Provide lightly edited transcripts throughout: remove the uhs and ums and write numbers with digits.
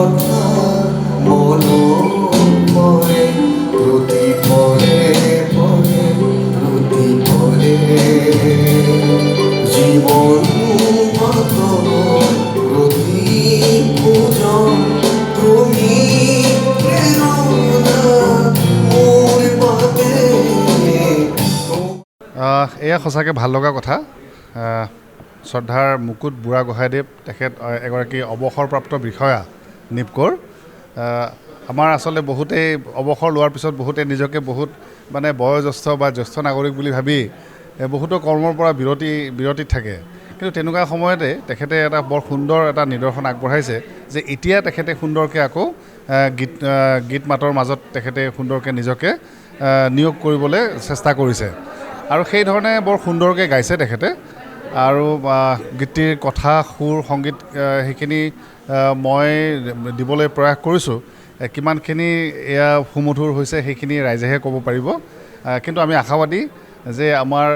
কথা মনো পরে প্রতি পরে পরে প্রতি পরে জীবন মত প্রতি পূজন তুমি প্রেরণা মোর পাতে। এয়া সঁচাকৈ ভাল লগা কথা। শ্ৰদ্ধাৰ মুকুট বুঢ়াগোহাঁইদেৱ তেখেত এগৰাকী অৱসৰপ্ৰাপ্ত বিষয়া নিপকোৰ। আমাৰ আচলতে বহুতেই অৱসৰ লোৱাৰ পিছত বহুতে নিজকে বহুত মানে বয়োজ্যেষ্ঠ বা জ্যেষ্ঠ নাগৰিক বুলি ভাবি বহুতো কৰ্মৰ পৰা বিৰতিত থাকে। কিন্তু তেনেকুৱা সময়তে তেখেতে এটা বৰ সুন্দৰ এটা নিদৰ্শন আগবঢ়াইছে যে এতিয়া তেখেতে সুন্দৰকৈ আকৌ গীত মাতৰ মাজত তেখেতে সুন্দৰকৈ নিজকে নিয়োগ কৰিবলৈ চেষ্টা কৰিছে আৰু সেইধৰণে বৰ সুন্দৰকৈ গাইছে তেখেতে। আৰু গীতটিৰ কথা সুৰ সংগীত সেইখিনি মই দিবলৈ প্ৰয়াস কৰিছোঁ। কিমানখিনি এয়া সুমধুৰ হৈছে সেইখিনি ৰাইজেহে ক'ব পাৰিব। কিন্তু আমি আশাবাদী যে আমাৰ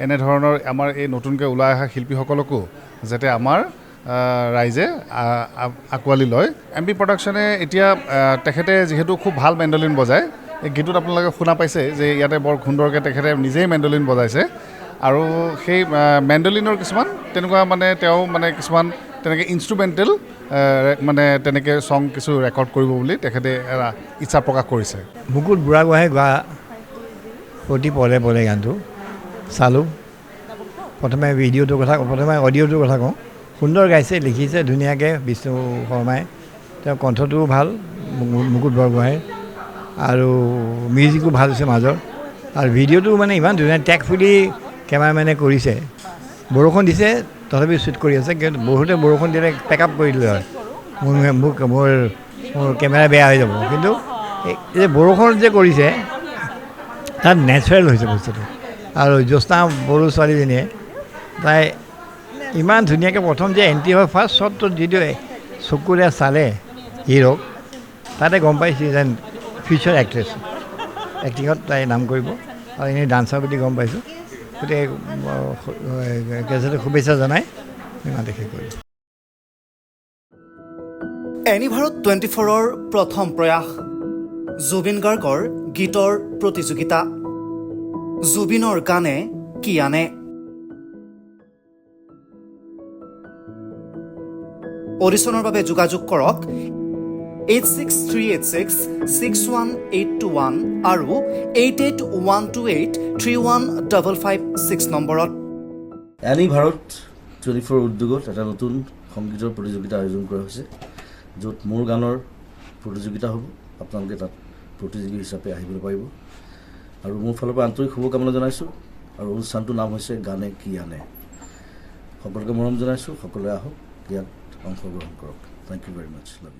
এনেধৰণৰ আমাৰ এই নতুনকৈ ওলাই অহা শিল্পীসকলকো যাতে আমাৰ ৰাইজে আঁকোৱালি লয়। MP প্ৰডাকশ্যনে এতিয়া তেখেতে যিহেতু খুব ভাল মেণ্ডলিন বজায়, এই গীতটোত আপোনালোকে শুনা পাইছে যে ইয়াতে বৰ সুন্দৰকৈ তেখেতে নিজেই মেণ্ডলিন বজাইছে আৰু সেই মেণ্ডলিনৰ কিছুমান তেনেকুৱা মানে তেওঁ মানে কিছুমান তেনেকৈ ইনষ্ট্ৰুমেণ্টেল মানে তেনেকৈ ছং কিছু ৰেকৰ্ড কৰিব বুলি তেখেতে ইচ্ছা প্ৰকাশ কৰিছে। মুকুট বুঢ়াগোহাঁই গোৱা প্ৰতি পলে পলে গানটো চালোঁ। প্ৰথমে অডিঅ'টোৰ কথা কওঁ। সুন্দৰ গাইছে, লিখিছে ধুনীয়াকৈ বিষ্ণু শৰ্মাই। তেওঁৰ কণ্ঠটোও ভাল মুকুট বুঢ়াগোহাঁইৰ আৰু মিউজিকো ভাল হৈছে মাজৰ। আৰু ভিডিঅ'টো মানে ইমান ধুনীয়া টেকফুলি কেমেৰামেনে কৰিছে। বৰষুণ দিছে তথাপি শ্বুট কৰি আছে, কিন্তু বহুতে বৰষুণ দিলে পেক আপ কৰি দিলে হয়, মোৰ কেমেৰা বেয়া হৈ যাব। কিন্তু এই যে বৰষুণ যে কৰিছে তাত নেচাৰেল হৈছে বস্তুটো। আৰু জ্যোৎস্না বড়ো ছোৱালীজনীয়ে তাই ইমান ধুনীয়াকৈ প্ৰথম যে এণ্ট্ৰি হয় ফাৰ্ষ্ট শ্বটটোত যিটো চকুৰে চালে হিৰ'ক, তাতে গম পাইছে যেন ফিউচাৰ এক্ট্ৰেছ, এক্টিঙত তাই নাম কৰিব আৰু এনেই ডান্সাৰ বুলি গম পাইছোঁ। গতিকে শুভেচ্ছা জনাই ইমানতে শেষ কৰিলোঁ। এনিভাৰত 24ৰ প্ৰথম প্ৰয়াস জুবিন গাৰ্গৰ গীতৰ প্ৰতিযোগিতা। জুবিনৰ গানে কি আনে। অডিশ্যনৰ বাবে যোগাযোগ কৰক 8638661821 আৰু 8812831556 নম্বৰত। এনিভাৰত 24 উদ্যোগত এটা নতুন সংগীতৰ প্ৰতিযোগিতা আয়োজন কৰা হৈছে, য'ত মোৰ গানৰ প্ৰতিযোগিতা হ'ব। আপোনালোকে তাত প্ৰতিযোগী হিচাপে আহিবলৈ পাৰিব আৰু মোৰ ফালৰ পৰা আন্তৰিক শুভকামনা জনাইছোঁ। আৰু অনুষ্ঠানটোৰ নাম হৈছে গানে কি আনে। সকলোকে মৰম জনাইছোঁ, সকলোৱে আহক, ইয়াত অংশগ্ৰহণ কৰক। Thank you very much. Love U.